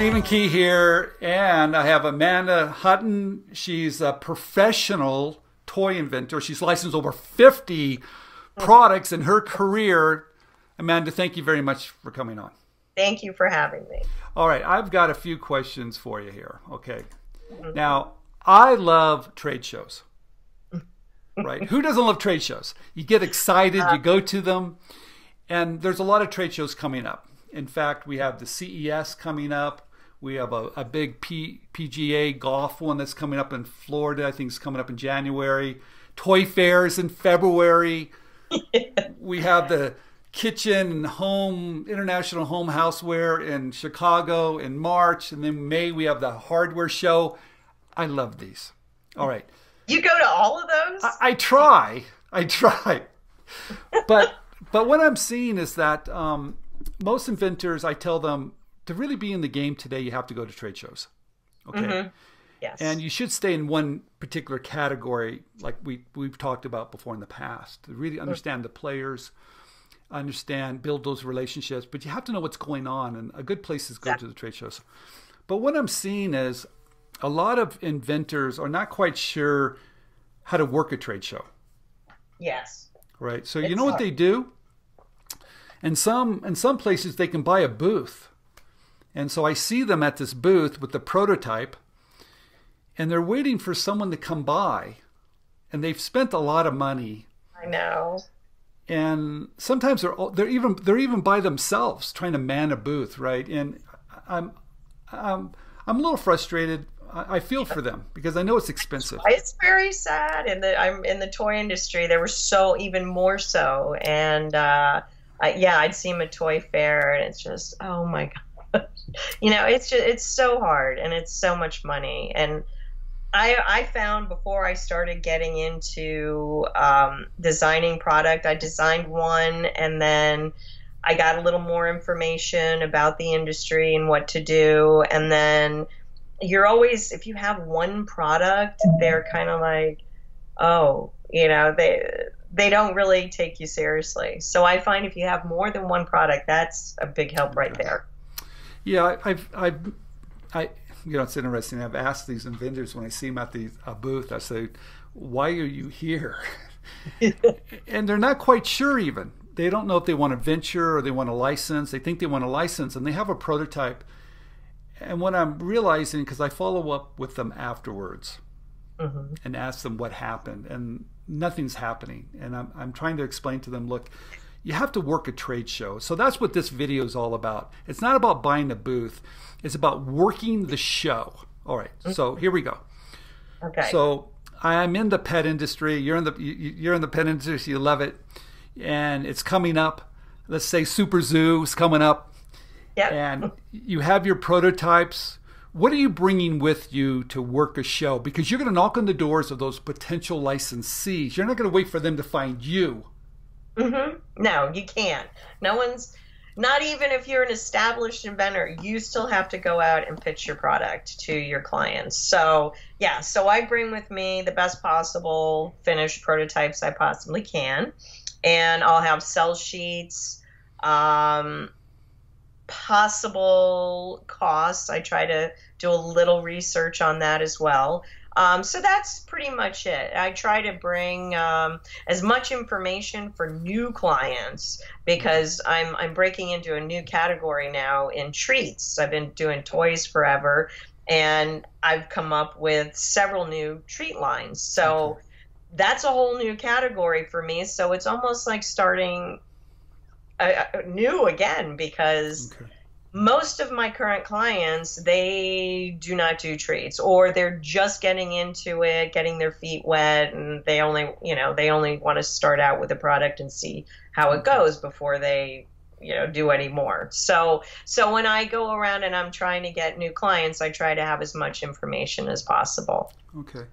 Stephen Key here, and I have Amanda Hutton. She's a professional toy inventor. She's licensed over 50 products in her career. Amanda, thank you very much for coming on. Thank you for having me. All right, I've got a few questions for you here. Okay. Now, I love trade shows. Right? Who doesn't love trade shows? You get excited, you go to them, and there's a lot of trade shows coming up. In fact, we have the CES coming up. We have a big PGA golf one that's coming up in Florida. I think it's coming up in January. Toy fairs in February. We have the kitchen and home, international home houseware in Chicago in March. And then May, we have the hardware show. I love these. All right. You go to all of those? I try. But what I'm seeing is that most inventors, I tell them, to really be in the game today, you have to go to trade shows. Okay. Yes. And you should stay in one particular category, like we've talked about before in the past, to really understand the players, build those relationships. But you have to know what's going on, and a good place is go to the trade shows. But what I'm seeing is a lot of inventors are not quite sure how to work a trade show. Yes. Right. So you know what they do? In some places they can buy a booth. And so I see them at this booth with the prototype, and they're waiting for someone to come by, and they've spent a lot of money. I know. And sometimes they're even by themselves trying to man a booth, right? And I'm a little frustrated. I feel for them because I know it's expensive. It's very sad. I'm in the toy industry. There were even more so. And I'd see them at toy fair, and it's just, oh my God. It's so hard, and it's so much money. And I found before I started getting into designing product, I designed one, and then I got a little more information about the industry and what to do. And then you're always, if you have one product, they're kind of like, oh, they don't really take you seriously. So I find if you have more than one product, that's a big help right there. Yeah, it's interesting. I've asked these inventors when I see them at the booth, I say, why are you here? And they're not quite sure even. They don't know if they want to venture or they want a license. They think they want a license, and they have a prototype. And what I'm realizing, because I follow up with them afterwards and ask them what happened, and nothing's happening. And I'm trying to explain to them, look, you have to work a trade show. So that's what this video is all about. It's not about buying a booth. It's about working the show. All right. So here we go. Okay. So I'm in the pet industry. You're in the pet industry. You love it, and it's coming up. Let's say Super Zoo is coming up. Yep. And you have your prototypes. What are you bringing with you to work a show? Because you're going to knock on the doors of those potential licensees. You're not going to wait for them to find you. No, you can't. No one's, not even if you're an established inventor, you still have to go out and pitch your product to your clients. So yeah, so I bring with me the best possible finished prototypes I possibly can. And I'll have sell sheets, possible costs. I try to do a little research on that as well. So that's pretty much it. I try to bring as much information for new clients, because I'm breaking into a new category now in treats. I've been doing toys forever, and I've come up with several new treat lines. So that's a whole new category for me. So it's almost like starting new again, because most of my current clients, they do not do treats, or they're just getting into it, getting their feet wet, and they only want to start out with a product and see how it goes before they, do any more. So when I go around and I'm trying to get new clients, I try to have as much information as possible. Okay.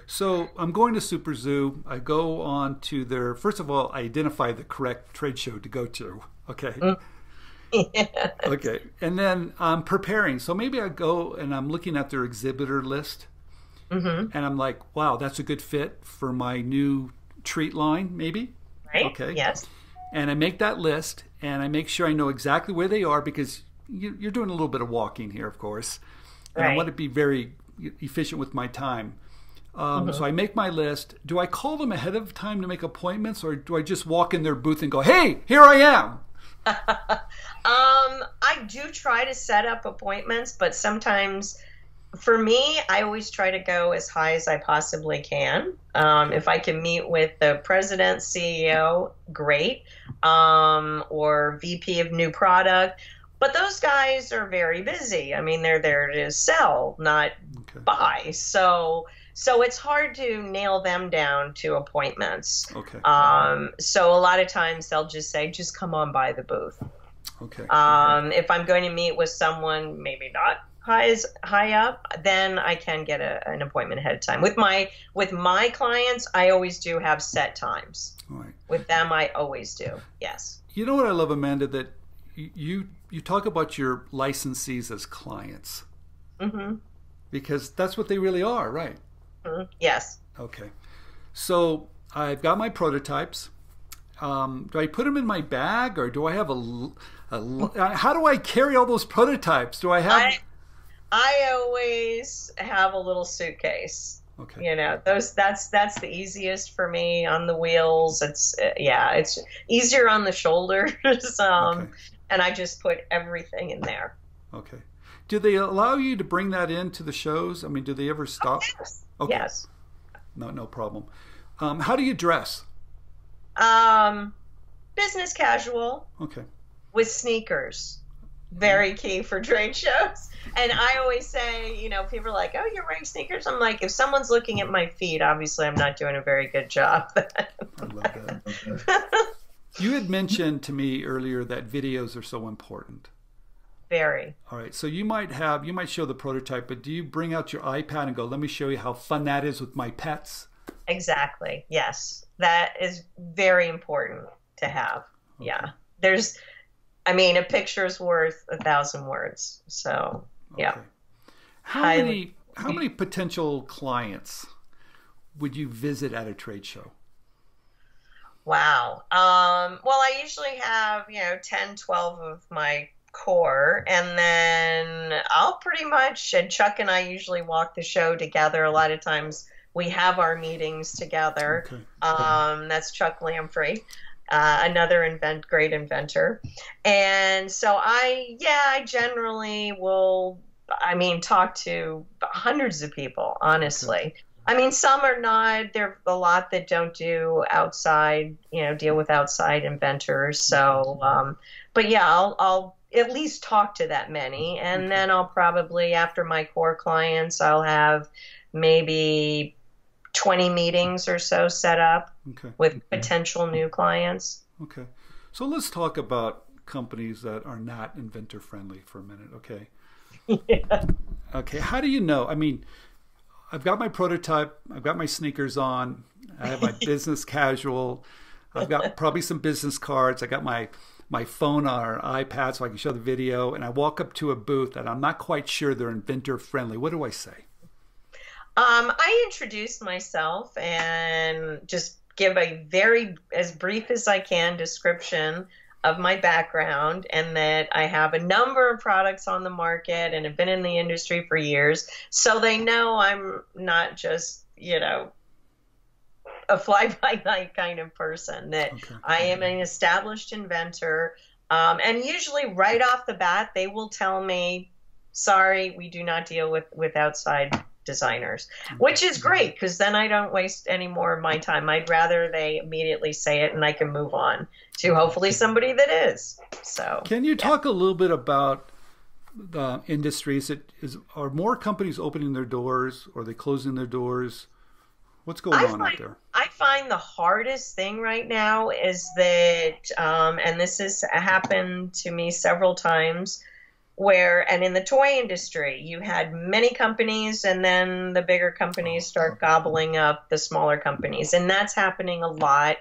So I'm going to Super Zoo. I go on to their, first of all, I identify the correct trade show to go to. Okay. Yes. Okay. And then I'm preparing. So maybe I go and I'm looking at their exhibitor list, and I'm like, wow, that's a good fit for my new treat line, maybe. Right. Okay. Yes. And I make that list, and I make sure I know exactly where they are, because you're doing a little bit of walking here, of course, and I Right. want to be very efficient with my time. So I make my list. Do I call them ahead of time to make appointments, or do I just walk in their booth and go, "Hey, here I am"? I do try to set up appointments, but sometimes for me, I always try to go as high as I possibly can. If I can meet with the president, CEO, great, or VP of new product. But those guys are very busy. I mean, they're there to sell, not Okay. buy. So it's hard to nail them down to appointments. Okay. So a lot of times they'll just say, just come on by the booth. Okay. If I'm going to meet with someone, maybe not high up, then I can get an appointment ahead of time. With my clients, I always do have set times. All right. With them, I always do. Yes. You know what I love, Amanda, that you talk about your licensees as clients, because that's what they really are, right? Yes. Okay. So I've got my prototypes. Do I put them in my bag, or do I have how do I carry all those prototypes? Do I have? I always have a little suitcase. Okay. You know, that's the easiest for me on the wheels. It's easier on the shoulders. Okay. And I just put everything in there. Okay. Do they allow you to bring that into the shows? I mean, do they ever stop? Yes. Okay. Yes. No problem. How do you dress? Business casual Okay. with sneakers. Very key for trade shows. And I always say, you know, people are like, oh, you're wearing sneakers? I'm like, if someone's looking at my feet, obviously I'm not doing a very good job. I love that. You had mentioned to me earlier that videos are so important. Very. All right. So you might show the prototype, but do you bring out your iPad and go, let me show you how fun that is with my pets? Exactly. Yes. That is very important to have. Okay. Yeah. A picture is worth 1,000 words. So, yeah. Okay. How many potential clients would you visit at a trade show? Wow. Well, I usually have, 10, 12 of my core, and then I'll pretty much, and Chuck and I usually walk the show together. A lot of times we have our meetings together. Okay. That's Chuck Lamprey, another great inventor. And so I generally will, talk to hundreds of people, honestly. Okay. Some are not, there are a lot that don't do outside, deal with outside inventors. So, but yeah, I'll at least talk to that many. And then I'll probably, after my core clients, I'll have maybe 20 meetings or so set up with potential new clients. Okay. So let's talk about companies that are not inventor friendly for a minute. Okay. Yeah. Okay. How do you know? I've got my prototype. I've got my sneakers on. I have my business casual. I've got probably some business cards. I got my phone or iPad so I can show the video. And I walk up to a booth and I'm not quite sure they're inventor friendly. What do I say? I introduce myself and just give a very, as brief as I can, description of my background, and that I have a number of products on the market and have been in the industry for years. So they know I'm not just, a fly-by-night kind of person, that I am an established inventor. And usually right off the bat, they will tell me, sorry, we do not deal with outside designers, which is great, because then I don't waste any more of my time. I'd rather they immediately say it and I can move on to hopefully somebody that is. So can you talk a little bit about the industries? Are more companies opening their doors, or are they closing their doors? What's going on out there? I find the hardest thing right now is that, and this has happened to me several times, and in the toy industry, you had many companies, and then the bigger companies start gobbling up the smaller companies. And that's happening a lot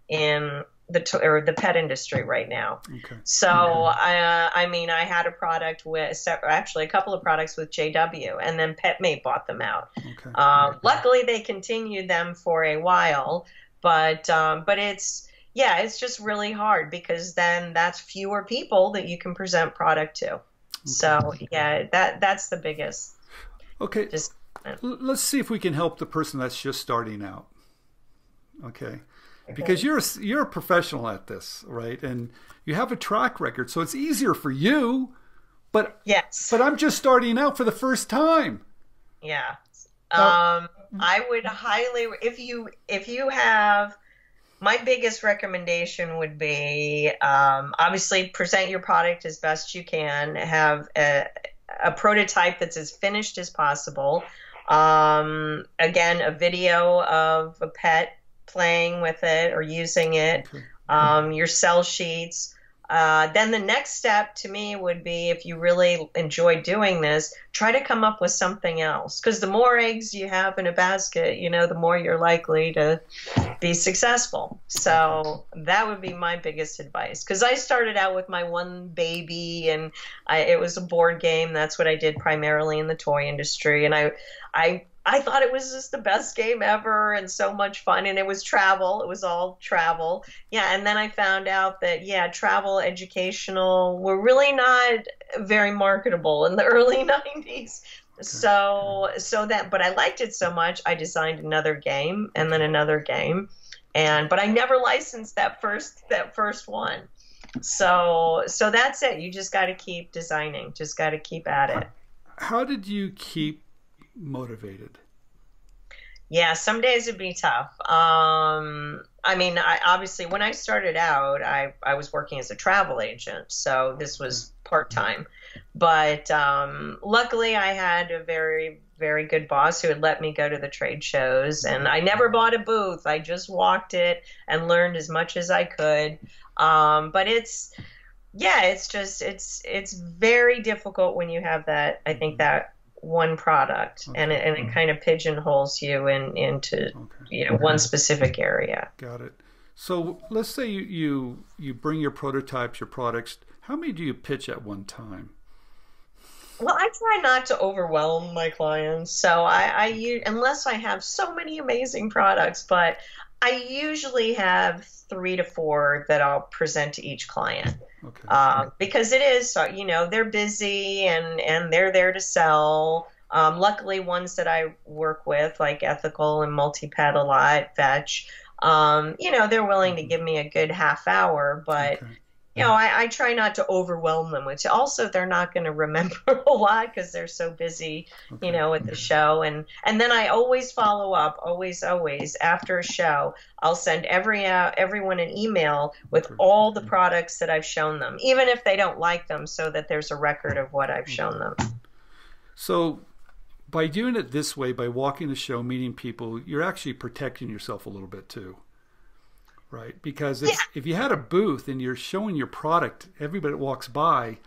in the pet industry right now. Okay. So, I had a product actually a couple of products with JW, and then PetMate bought them out. Okay. Luckily, they continued them for a while, but it's just really hard, because then that's fewer people that you can present product to. So yeah, that's the biggest. Okay. Just Let's see if we can help the person that's just starting out. Okay. okay. Because you're a professional at this, right? And you have a track record, so it's easier for you. But yes, but I'm just starting out for the first time. Yeah. Now, I would highly, if you have, my biggest recommendation would be obviously present your product as best you can. Have a prototype that's as finished as possible. Again, a video of a pet playing with it or using it. okay. Your sell sheets. Then the next step to me would be, if you really enjoy doing this, try to come up with something else. Because the more eggs you have in a basket, the more you're likely to be successful. So that would be my biggest advice. Because I started out with my one baby, and it was a board game. That's what I did primarily in the toy industry. And I thought it was just the best game ever and so much fun. And it was travel. It was all travel. Yeah. And then I found out that, yeah, travel, educational were really not very marketable in the early 90s. But I liked it so much, I designed another game and then another game. But I never licensed that first one. So that's it. You just got to keep designing. Just got to keep at it. How did you keep motivated? Yeah, some days it'd be tough. I obviously, when I started out, I was working as a travel agent, so this was part-time. But luckily, I had a very, very good boss who would let me go to the trade shows, and I never bought a booth. I just walked it and learned as much as I could. But it's very difficult when you have that, I think, that one product, and it kind of pigeonholes you into one specific area. Got it. So let's say you bring your prototypes, your products. How many do you pitch at one time? Well, I try not to overwhelm my clients, so I unless I have so many amazing products, but I usually have 3 to 4 that I'll present to each client. Okay. Because it is, they're busy and they're there to sell. Luckily, ones that I work with, like Ethical and Multi-Pet a lot, Fetch, they're willing to give me a good half hour, but I try not to overwhelm them, which also they're not going to remember a lot because they're so busy, at the show. And then I always follow up, always after a show. I'll send everyone an email with all the products that I've shown them, even if they don't like them, so that there's a record of what I've shown them. So by doing it this way, by walking the show, meeting people, you're actually protecting yourself a little bit too. Right, because if you had a booth and you're showing your product, everybody that walks by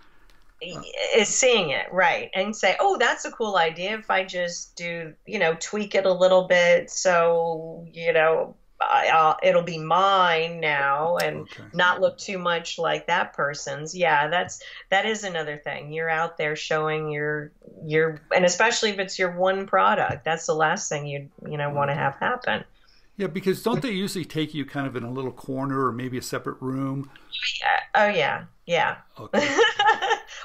is seeing it, right, and say, "Oh, that's a cool idea. If I just do, tweak it a little bit, so it'll be mine now, and not look too much like that person's." Yeah, that is another thing. You're out there showing your, and especially if it's your one product, that's the last thing you want to have happen. Yeah, because don't they usually take you kind of in a little corner or maybe a separate room? Oh yeah. Okay.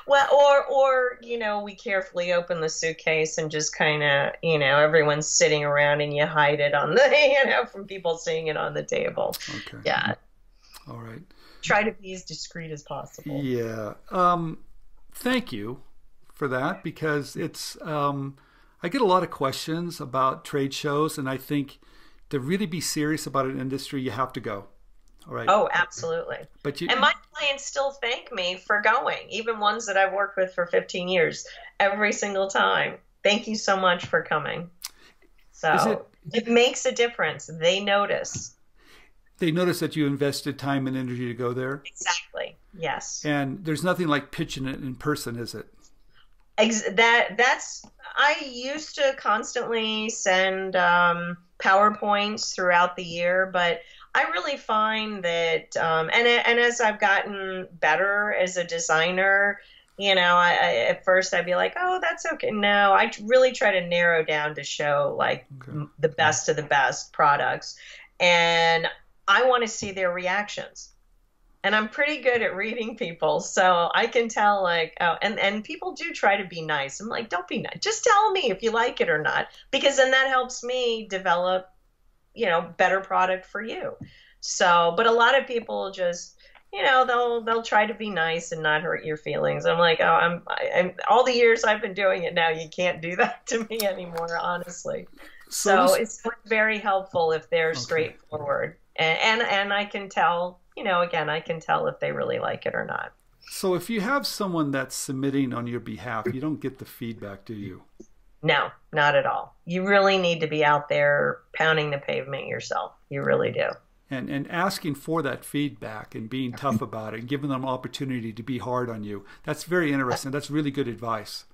Well, or we carefully open the suitcase and just kind of, everyone's sitting around and you hide it on the, from people seeing it on the table. Okay. Yeah. All right. Try to be as discreet as possible. Yeah. Thank you for that, because it's I get a lot of questions about trade shows, and I think to really be serious about an industry, you have to go. All right. Oh, absolutely. And my clients still thank me for going, even ones that I've worked with for 15 years, every single time. Thank you so much for coming. So it makes a difference. They notice. They notice that you invested time and energy to go there? Exactly. Yes. And there's nothing like pitching it in person, is it? I used to constantly send PowerPoints throughout the year, but I really find that, and as I've gotten better as a designer, at first I'd be like, oh, that's okay. No, I really try to narrow down to show the best of the best products, and I want to see their reactions. and I'm pretty good at reading people, so I can tell like, oh, and people do try to be nice. I'm like, don't be nice. Just tell me if you like it or not, because then that helps me develop, better product for you. So, but a lot of people just, they'll try to be nice and not hurt your feelings. I'm like, oh, I'm all the years I've been doing it now, you can't do that to me anymore, honestly. So it's very helpful if they're straightforward, and I can tell, again, I can tell if they really like it or not. So if you have someone that's submitting on your behalf, you don't get the feedback, do you? No, not at all. You really need to be out there pounding the pavement yourself. You really do. And asking for that feedback and being tough about it and giving them an opportunity to be hard on you. That's very interesting. That's really good advice.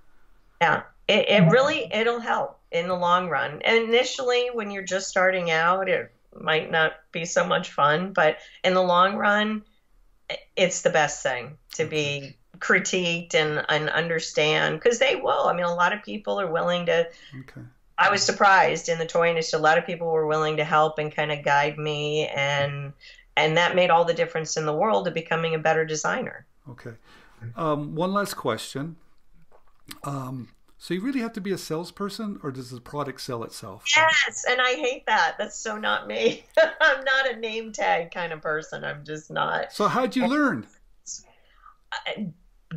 Yeah, it'll help in the long run. And initially, when you're just starting out, it might not be so much fun, but in the long run, it's the best thing to be critiqued and understand, because they will. I mean, a lot of people are willing to. Okay. I was surprised in the toy industry. A lot of people were willing to help and kind of guide me, and that made all the difference in the world to becoming a better designer. Okay. One last question. So you really have to be a salesperson, or does the product sell itself? Yes, and I hate that. That's so not me. I'm not a name tag kind of person. I'm just not. So how'd you learn?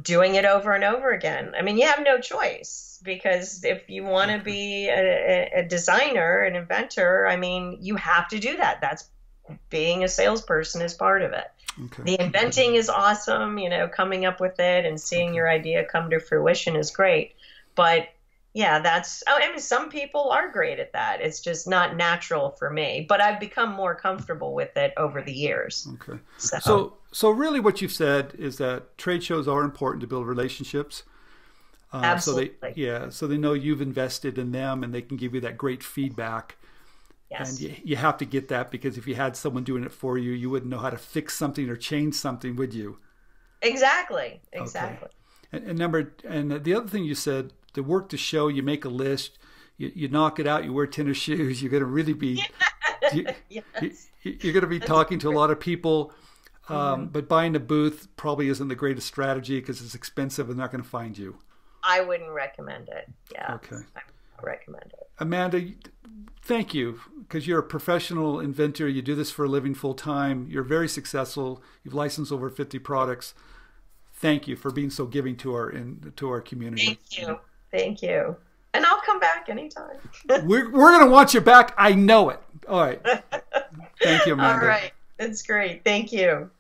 Doing it over and over again. I mean, you have no choice, because if you want to be a designer, an inventor, I mean, you have to do that. That's being a salesperson is part of it. Okay. The inventing is awesome, coming up with it and seeing your idea come to fruition is great. But yeah, I mean, some people are great at that. It's just not natural for me, but I've become more comfortable with it over the years. Okay. So really what you've said is that trade shows are important to build relationships. Absolutely. So they know you've invested in them and they can give you that great feedback. Yes. And you have to get that, because if you had someone doing it for you, you wouldn't know how to fix something or change something, would you? Exactly. Okay. And the other thing you said, the work to show, you make a list, you knock it out, you wear tennis shoes, you're going to really be, you're going to be talking to a lot of people. But buying a booth probably isn't the greatest strategy, because it's expensive and they're not going to find you. I wouldn't recommend it. Yeah. Okay. I would recommend it. Amanda, thank you, because you're a professional inventor. You do this for a living full time. You're very successful. You've licensed over 50 products. Thank you for being so giving to our community. Thank you. And I'll come back anytime. We're going to want you back. I know it. All right. Thank you, Amanda. All right. It's great. Thank you.